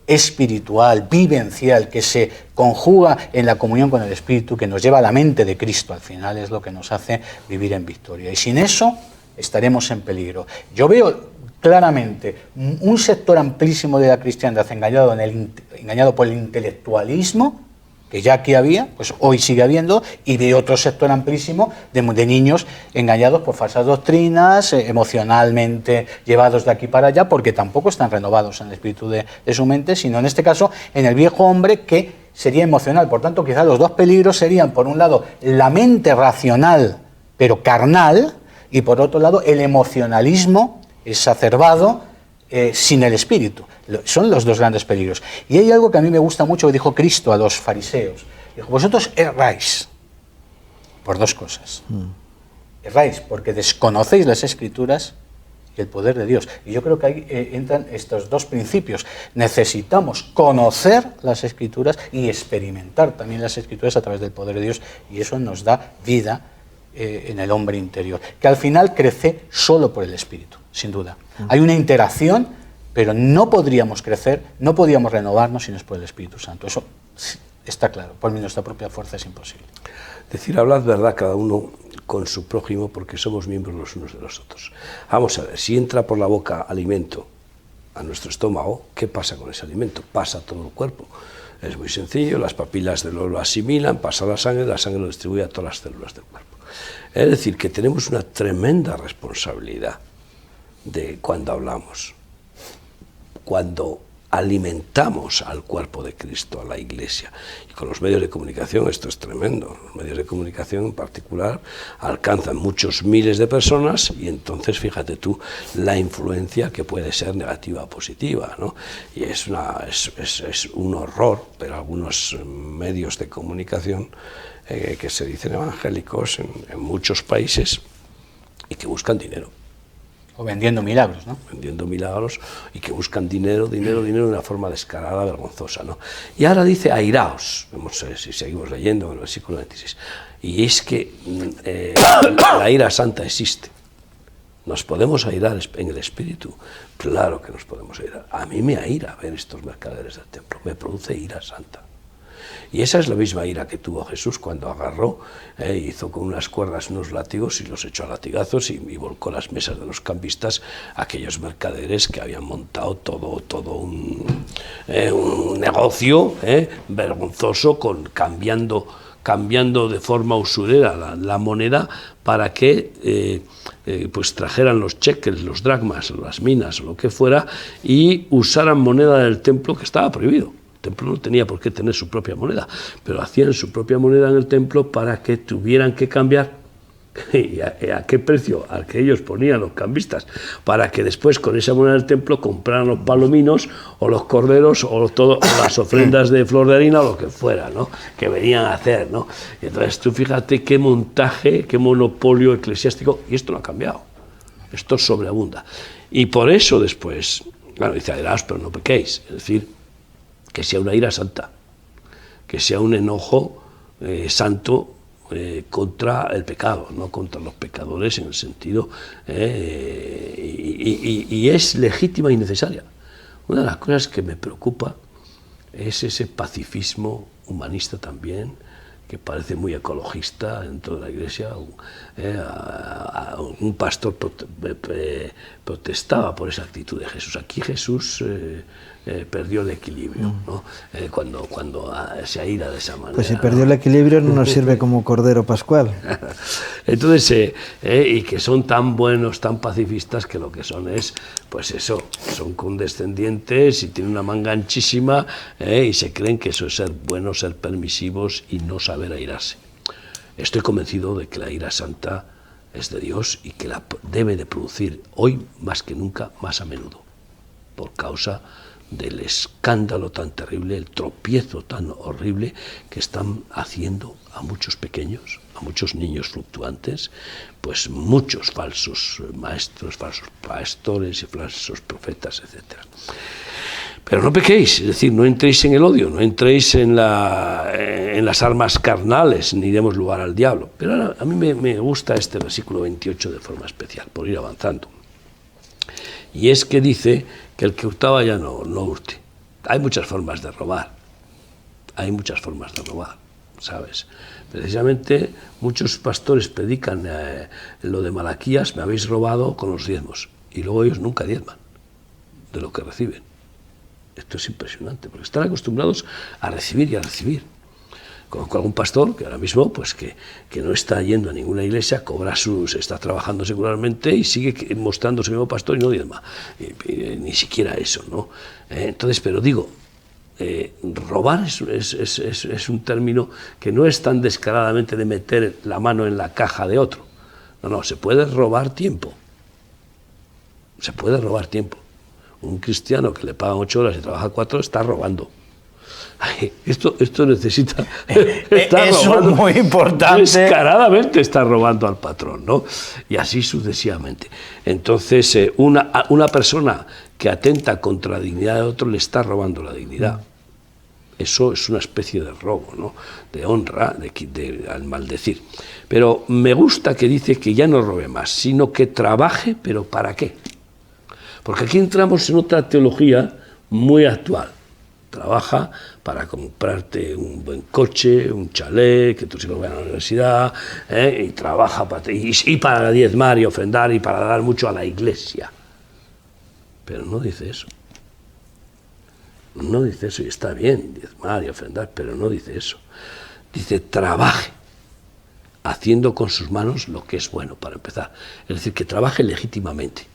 espiritual, vivencial, que se conjuga en la comunión con el Espíritu, que nos lleva a la mente de Cristo, al final es lo que nos hace vivir en victoria. Y sin eso estaremos en peligro. Yo veo claramente un sector amplísimo de la cristiandad engañado por el intelectualismo, que ya aquí había, pues hoy sigue habiendo, y de otro sector amplísimo de niños engañados por falsas doctrinas, emocionalmente llevados de aquí para allá, porque tampoco están renovados en el espíritu de su mente, sino en este caso en el viejo hombre, que sería emocional. Por tanto, quizás los dos peligros serían, por un lado, la mente racional, pero carnal, y por otro lado, el emocionalismo exacerbado, sin el espíritu. Son los dos grandes peligros. Y hay algo que a mí me gusta mucho que dijo Cristo a los fariseos. Dijo, vosotros erráis por dos cosas. Erráis porque desconocéis las Escrituras y el poder de Dios. Y yo creo que ahí entran estos dos principios. Necesitamos conocer las Escrituras y experimentar también las Escrituras a través del poder de Dios, y eso nos da vida en el hombre interior, que al final crece solo por el Espíritu, sin duda. Hay una interacción, pero no podríamos crecer, no podríamos renovarnos si no es por el Espíritu Santo. Eso está claro, por nuestra propia fuerza es imposible. Decir, hablad verdad cada uno con su prójimo, porque somos miembros los unos de los otros. Vamos a ver, si entra por la boca alimento a nuestro estómago, ¿qué pasa con ese alimento? Pasa a todo el cuerpo. Es muy sencillo, las papilas lo asimilan, pasa a la sangre lo distribuye a todas las células del cuerpo. Es decir, que tenemos una tremenda responsabilidad de cuando hablamos, cuando alimentamos al cuerpo de Cristo, a la Iglesia. Y con los medios de comunicación esto es tremendo. Los medios de comunicación en particular alcanzan muchos miles de personas, y entonces fíjate tú la influencia que puede ser negativa o positiva, ¿no? Y es un horror, pero algunos medios de comunicación que se dicen evangélicos en muchos países y que buscan dinero. O vendiendo milagros, ¿no? Vendiendo milagros, y que buscan dinero de una forma descarada, vergonzosa, ¿no? Y ahora dice, airaos, vamos a ver si seguimos leyendo en el versículo 26, y es que la ira santa existe. ¿Nos podemos airar en el espíritu? Claro que nos podemos airar. A mí me aira ver estos mercaderes del templo, me produce ira santa. Y esa es la misma ira que tuvo Jesús cuando agarró, hizo con unas cuerdas unos látigos y los echó a latigazos y volcó las mesas de los cambistas, aquellos mercaderes que habían montado todo un negocio vergonzoso, cambiando de forma usurera la moneda para que pues trajeran los cheques, los dracmas, las minas o lo que fuera, y usaran moneda del templo, que estaba prohibido. El templo no tenía por qué tener su propia moneda, pero hacían su propia moneda en el templo para que tuvieran que cambiar ¿Y a qué precio? Al que ellos ponían los cambistas, para que después con esa moneda del templo compraran los palominos o los corderos o las ofrendas de flor de harina o lo que fuera, ¿no? Que venían a hacer, ¿no? Y entonces tú fíjate qué montaje, qué monopolio eclesiástico, y esto no ha cambiado, esto sobreabunda. Y por eso después, claro, dice, airaos, pero no pequéis, es decir, que sea una ira santa, que sea un enojo santo, contra el pecado, no contra los pecadores en el sentido, y es legítima y necesaria. Una de las cosas que me preocupa es ese pacifismo humanista también, que parece muy ecologista dentro de la Iglesia. Un pastor protestaba por esa actitud de Jesús. Aquí Jesús perdió el equilibrio, ¿no? Cuando se aira de esa manera. Pues si perdió el equilibrio no nos sirve como cordero pascual. Entonces, y que son tan buenos, tan pacifistas, que lo que son es, pues eso, son condescendientes y tienen una manga anchísima, y se creen que eso es ser buenos, ser permisivos y no saber airarse. Estoy convencido de que la ira santa es de Dios y que la debe de producir hoy más que nunca, más a menudo, por causa del escándalo tan terrible, el tropiezo tan horrible que están haciendo a muchos pequeños, a muchos niños fluctuantes, pues muchos falsos maestros, falsos pastores y falsos profetas, etc. Pero no pequéis, es decir, no entréis en el odio, no entréis en las armas carnales, ni demos lugar al diablo. Pero ahora, a mí me gusta este versículo 28 de forma especial, por ir avanzando. Y es que dice que el que hurtaba ya no hurte. Hay muchas formas de robar, ¿sabes? Precisamente muchos pastores predican lo de Malaquías, me habéis robado con los diezmos, y luego ellos nunca diezman de lo que reciben. Esto es impresionante, porque están acostumbrados a recibir y a recibir. Conozco a algún pastor que ahora mismo, pues que no está yendo a ninguna iglesia, está trabajando secularmente y sigue mostrándose como pastor y no diezma, ni siquiera eso, ¿no? Entonces, pero digo, robar es un término que no es tan descaradamente de meter la mano en la caja de otro. No, se puede robar tiempo. Se puede robar tiempo. Un cristiano que le pagan 8 horas y trabaja 4 está robando. Esto necesita... Eso es muy importante. Descaradamente está robando al patrón, ¿no? Y así sucesivamente. Entonces, una persona que atenta contra la dignidad de otro le está robando la dignidad. Eso es una especie de robo, ¿no? De honra, al maldecir. Pero me gusta que dice que ya no robe más, sino que trabaje, pero ¿para qué? Porque aquí entramos en otra teología muy actual. Trabaja para comprarte un buen coche, un chalet, que tus hijos vayan a la universidad, y trabaja para diezmar y ofrendar y para dar mucho a la iglesia. Pero no dice eso. No dice eso, y está bien diezmar y ofrendar, pero no dice eso. Dice trabaje, haciendo con sus manos lo que es bueno, para empezar. Es decir, que trabaje legítimamente,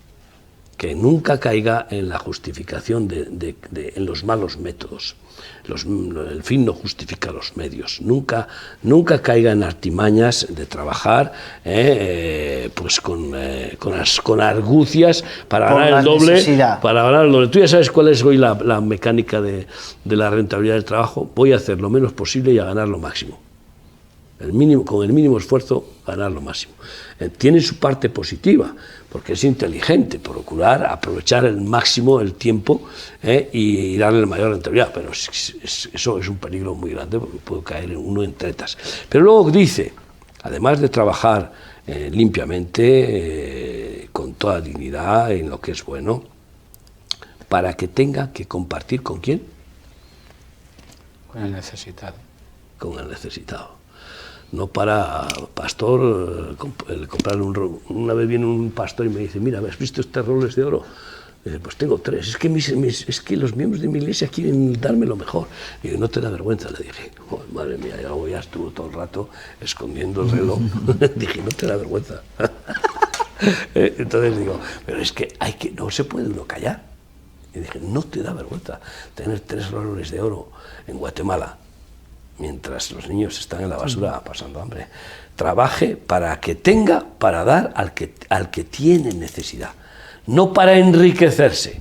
que nunca caiga en la justificación en los malos métodos. El fin no justifica los medios. Nunca caiga en artimañas de trabajar pues con argucias para ganar el doble. Tú ya sabes cuál es hoy la mecánica de la rentabilidad del trabajo. Voy a hacer lo menos posible y a ganar lo máximo. Con el mínimo esfuerzo, ganar lo máximo. Tiene su parte positiva, porque es inteligente procurar aprovechar el máximo el tiempo y darle la mayor rentabilidad, pero eso es un peligro muy grande, porque puede caer uno en tretas. Pero luego dice, además de trabajar limpiamente, con toda dignidad, en lo que es bueno, para que tenga que compartir ¿con quién? Con el necesitado. Con el necesitado. No para pastor comprar una vez viene un pastor y me dice, mira, ¿has visto estos roles de oro? Dice, pues tengo 3, es que los miembros de mi iglesia quieren darme lo mejor. Y digo, ¿no te da vergüenza? Le dije, oh, madre mía, ya estuvo todo el rato escondiendo el reloj. Dije, ¿no te da vergüenza? Entonces digo, pero es que no se puede uno callar. Y dije, ¿no te da vergüenza tener 3 roles de oro en Guatemala? mientras los niños están en la basura pasando hambre. Trabaje para que tenga para dar al que tiene necesidad, no para enriquecerse.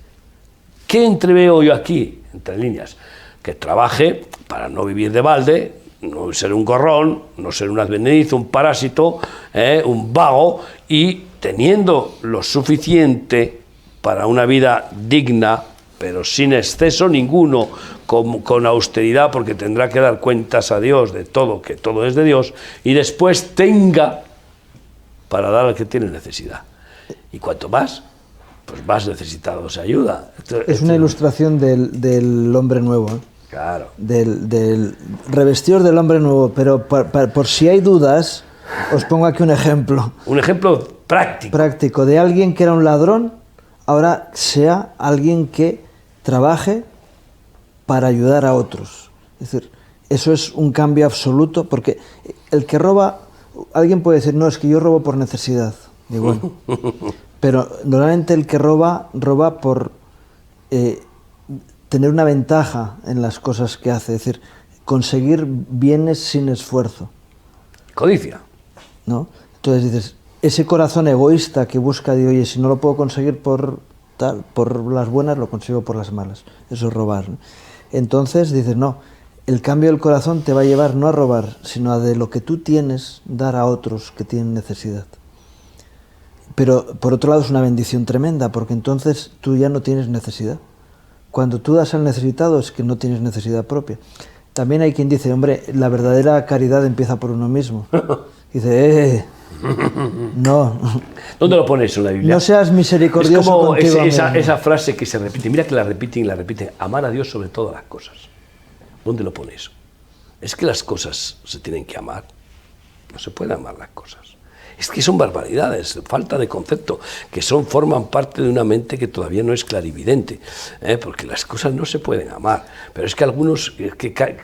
¿Qué entreveo yo aquí, entre líneas? Que trabaje para no vivir de balde, no ser un gorrón, no ser un advenedizo, un parásito, un vago, y teniendo lo suficiente para una vida digna, pero sin exceso ninguno, con austeridad, porque tendrá que dar cuentas a Dios de todo, que todo es de Dios, y después tenga para dar al que tiene necesidad. Y cuanto más, pues más necesitado se ayuda. Es una ilustración del hombre nuevo, ¿eh? Claro. Del revestidos del hombre nuevo, pero por si hay dudas, os pongo aquí un ejemplo. Un ejemplo práctico. Práctico, de alguien que era un ladrón, ahora sea alguien que trabaje para ayudar a otros. Es decir, eso es un cambio absoluto, porque el que roba, alguien puede decir, no, es que yo robo por necesidad. Y bueno, pero normalmente el que roba por tener una ventaja en las cosas que hace, es decir, conseguir bienes sin esfuerzo. Codicia. ¿No? Entonces dices, ese corazón egoísta que busca de, oye, si no lo puedo conseguir por las buenas, lo consigo por las malas. Eso es robar, ¿no? Entonces dices, no, el cambio del corazón te va a llevar no a robar, sino a de lo que tú tienes, dar a otros que tienen necesidad. Pero por otro lado es una bendición tremenda, porque entonces tú ya no tienes necesidad. Cuando tú das al necesitado es que no tienes necesidad propia. También hay quien dice, hombre, la verdadera caridad empieza por uno mismo. Dice, no. ¿Dónde lo pones en la Biblia? No seas misericordioso es como contigo esa frase que se repite, mira que la repiten y la repiten, amar a Dios sobre todas las cosas. ¿Dónde lo pones? Es que las cosas se tienen que amar. No se puede amar las cosas. Es que son barbaridades, falta de concepto, que forman parte de una mente que todavía no es clarividente, porque las cosas no se pueden amar. Pero es que algunos,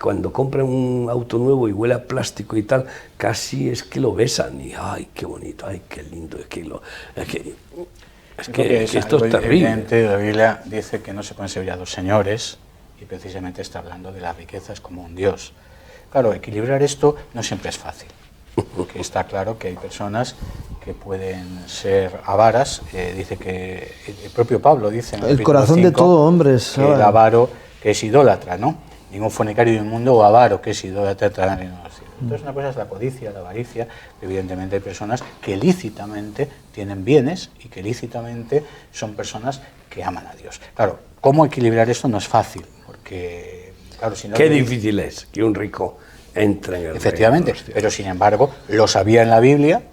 cuando compran un auto nuevo y huele a plástico y tal, casi es que lo besan y ¡ay, qué bonito! ¡Ay, qué lindo! Es que esto es terrible. La Biblia dice que no se pueden servir a dos señores y precisamente está hablando de las riquezas como un Dios. Claro, equilibrar esto no siempre es fácil. Porque está claro que hay personas que pueden ser avaras. Dice que el propio Pablo dice en el corazón 5, de todo hombre es que el avaro que es idólatra, ¿no? Ningún fornicario del mundo o avaro que es idólatra. Entonces una cosa es la codicia, la avaricia. Evidentemente hay personas que lícitamente tienen bienes y que lícitamente son personas que aman a Dios. Claro, ¿cómo equilibrar esto? No es fácil, porque claro, si no... Qué difícil es que un rico entra en el efectivamente, pero sin embargo lo sabía en la Biblia.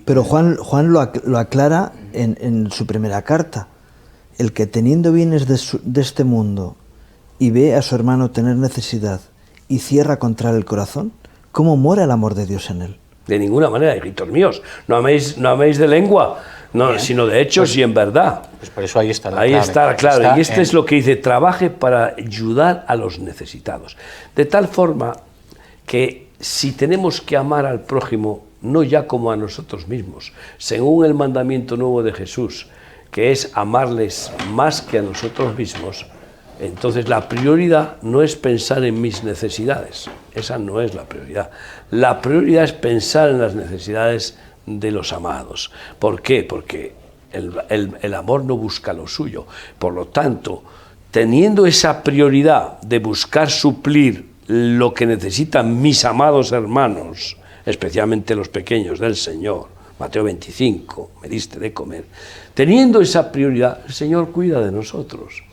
Pero Juan lo aclara en su primera carta. El que teniendo bienes de este mundo y ve a su hermano tener necesidad y cierra contra él el corazón, ¿cómo mora el amor de Dios en él? De ninguna manera, hijitos míos, no améis de lengua, no, sino de hechos y en verdad. Pues por eso ahí está la clave. Ahí está, claro, y este es lo que dice, trabaje para ayudar a los necesitados. De tal forma que si tenemos que amar al prójimo, no ya como a nosotros mismos, según el mandamiento nuevo de Jesús, que es amarles más que a nosotros mismos, entonces la prioridad no es pensar en mis necesidades, esa no es la prioridad. La prioridad es pensar en las necesidades de los amados. ¿Por qué? Porque el amor no busca lo suyo. Por lo tanto, teniendo esa prioridad de buscar suplir lo que necesitan mis amados hermanos, especialmente los pequeños del Señor, Mateo 25, me diste de comer, teniendo esa prioridad, el Señor cuida de nosotros.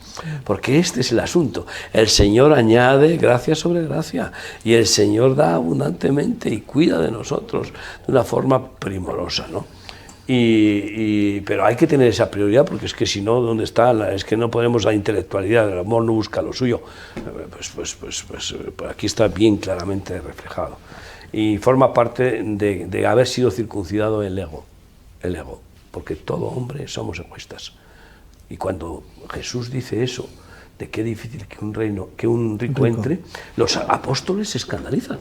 Porque este es el asunto. El Señor añade gracia sobre gracia y el Señor da abundantemente y cuida de nosotros de una forma primorosa, ¿no? Pero hay que tener esa prioridad, porque es que si no, ¿dónde está? Es que no podemos la intelectualidad, el amor no busca lo suyo. Pues aquí está bien claramente reflejado. Y forma parte de haber sido circuncidado el ego, porque todo hombre somos egoístas. Y cuando Jesús dice eso, de qué difícil que un rico entre, los apóstoles se escandalizan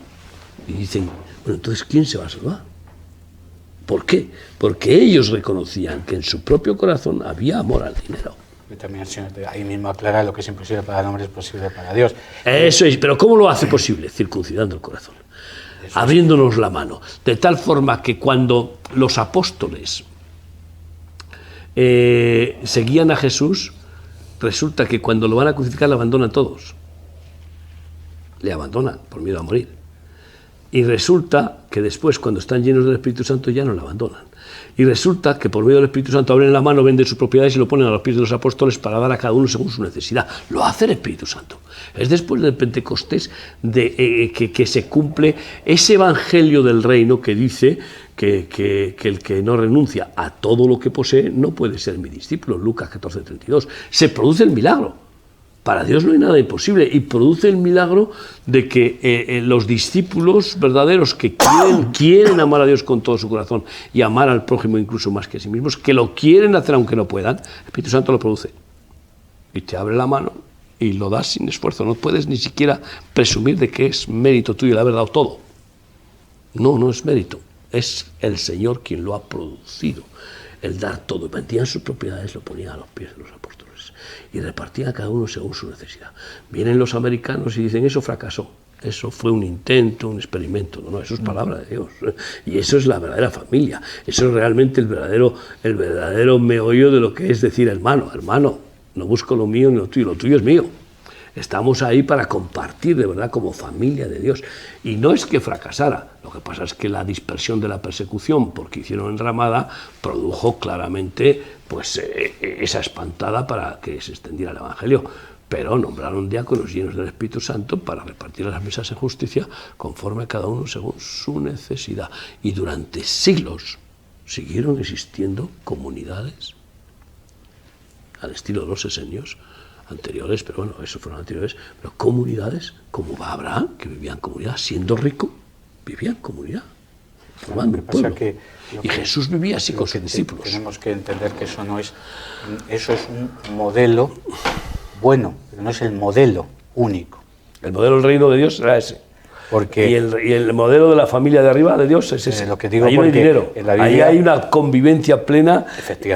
y dicen, bueno, entonces ¿quién se va a salvar? ¿Por qué? Porque ellos reconocían que en su propio corazón había amor al dinero. También el Señor ahí mismo aclara lo que es imposible para el hombre es posible para Dios. Eso es, pero ¿cómo lo hace posible? Circuncidando el corazón, abriéndonos la mano, de tal forma que cuando los apóstoles seguían a Jesús, resulta que cuando lo van a crucificar le abandonan todos. Le abandonan por miedo a morir. Y resulta que después, cuando están llenos del Espíritu Santo, ya no le abandonan. Y resulta que por medio del Espíritu Santo abren la mano, venden sus propiedades y lo ponen a los pies de los apóstoles para dar a cada uno según su necesidad. Lo hace el Espíritu Santo. Es después del Pentecostés que se cumple ese evangelio del reino que dice que el que no renuncia a todo lo que posee no puede ser mi discípulo. Lucas 14:32. Se produce el milagro. Para Dios no hay nada imposible, y produce el milagro de que los discípulos verdaderos que quieren amar a Dios con todo su corazón y amar al prójimo incluso más que a sí mismos, que lo quieren hacer aunque no puedan, el Espíritu Santo lo produce y te abre la mano y lo das sin esfuerzo. No puedes ni siquiera presumir de que es mérito tuyo el haber dado todo. No es mérito, es el Señor quien lo ha producido, el dar todo. Vendían sus propiedades, lo ponían a los pies de los apóstoles y repartían a cada uno según su necesidad. Vienen los americanos y dicen, eso fracasó, eso fue un intento, un experimento. No, eso es palabra de Dios. Y eso es la verdadera familia. Eso es realmente el verdadero meollo de lo que es decir, hermano, no busco lo mío ni lo tuyo es mío. Estamos ahí para compartir de verdad como familia de Dios. Y no es que fracasara, lo que pasa es que la dispersión de la persecución, porque hicieron enramada, produjo claramente pues, esa espantada para que se extendiera el Evangelio. Pero nombraron diáconos llenos del Espíritu Santo para repartir las mesas en justicia conforme a cada uno según su necesidad. Y durante siglos siguieron existiendo comunidades al estilo de los esenios anteriores, pero bueno, esos fueron anteriores, pero comunidades como Abraham, que vivía en comunidad, siendo rico, vivía en comunidad, formando un pueblo. Y Jesús vivía así con sus discípulos. Tenemos que entender que eso es un modelo bueno, pero no es el modelo único. El modelo del reino de Dios era ese. Porque y el modelo de la familia de arriba de Dios es ese. Lo que digo, ahí no hay dinero, ahí hay una convivencia plena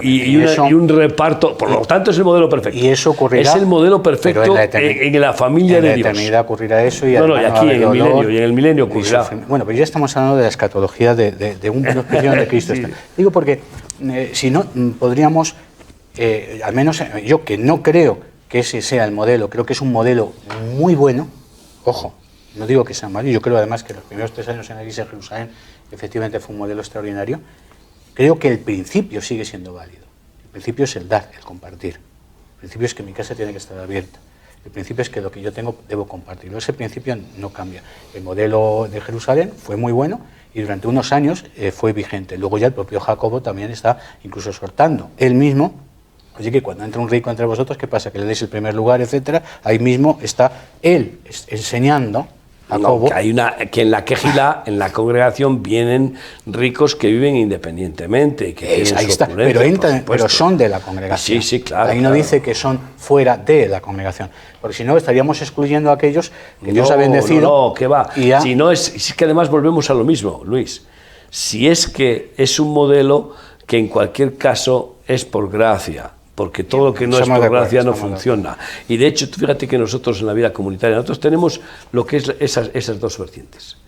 y un reparto. Por lo tanto, es el modelo perfecto. Y eso ocurrirá. Es el modelo perfecto en la familia de Dios. En la eternidad ocurrirá eso. Y y aquí en el milenio ocurrirá. Bueno, pero ya estamos hablando de la escatología de un prisionero de Cristo. Sí. Digo porque si no, podríamos, al menos yo que no creo que ese sea el modelo, creo que es un modelo muy bueno, ojo. No digo que sea malo, yo creo además que los primeros 3 años en la Iglesia de Jerusalén efectivamente fue un modelo extraordinario. Creo que el principio sigue siendo válido. El principio es el dar, el compartir. El principio es que mi casa tiene que estar abierta. El principio es que lo que yo tengo debo compartirlo. Ese principio no cambia. El modelo de Jerusalén fue muy bueno y durante unos años fue vigente. Luego ya el propio Jacobo también está incluso exhortando. Él mismo, oye, que cuando entra un rico entre vosotros, ¿qué pasa? Que le deis el primer lugar, etcétera. Ahí mismo está él enseñando. No, que en la quejilá, en la congregación, vienen ricos que viven independientemente. Que ahí está, pero son de la congregación. Sí, claro. Ahí no dice que son fuera de la congregación, porque si no estaríamos excluyendo a aquellos que Dios ha bendecido. No, que va. Si no es que además volvemos a lo mismo, Luis. Si es que es un modelo que en cualquier caso es por gracia, porque todo lo que no es por gracia no funciona. Y de hecho, fíjate que nosotros en la vida comunitaria, nosotros tenemos lo que es esas dos vertientes,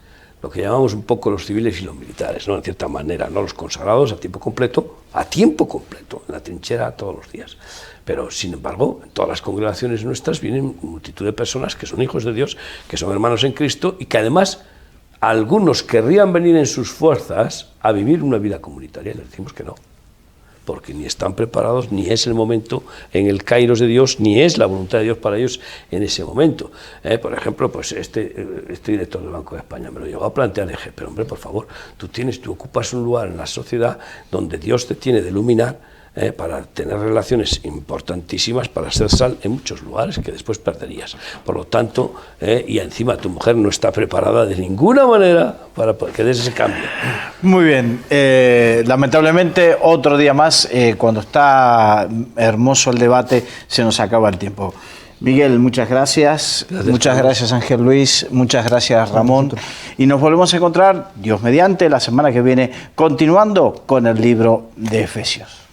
lo que llamamos un poco los civiles y los militares, ¿no? En cierta manera, ¿no? Los consagrados a tiempo completo, en la trinchera todos los días. Pero, sin embargo, en todas las congregaciones nuestras vienen multitud de personas que son hijos de Dios, que son hermanos en Cristo y que además algunos querrían venir en sus fuerzas a vivir una vida comunitaria, y les decimos que no. Porque ni están preparados, ni es el momento en el kairos de Dios, ni es la voluntad de Dios para ellos en ese momento. Por ejemplo, pues este director del Banco de España me lo llegó a plantear, dije, pero hombre, por favor, tú ocupas un lugar en la sociedad donde Dios te tiene de iluminar, para tener relaciones importantísimas, para ser sal en muchos lugares que después perderías. Por lo tanto, y encima tu mujer no está preparada de ninguna manera para que des ese cambio. Muy bien. Lamentablemente, otro día más, cuando está hermoso el debate, se nos acaba el tiempo. Miguel, muchas gracias. Muchas gracias, Ángel Luis. Muchas gracias, Ramón. Y nos volvemos a encontrar, Dios mediante, la semana que viene, continuando con el libro de Efesios.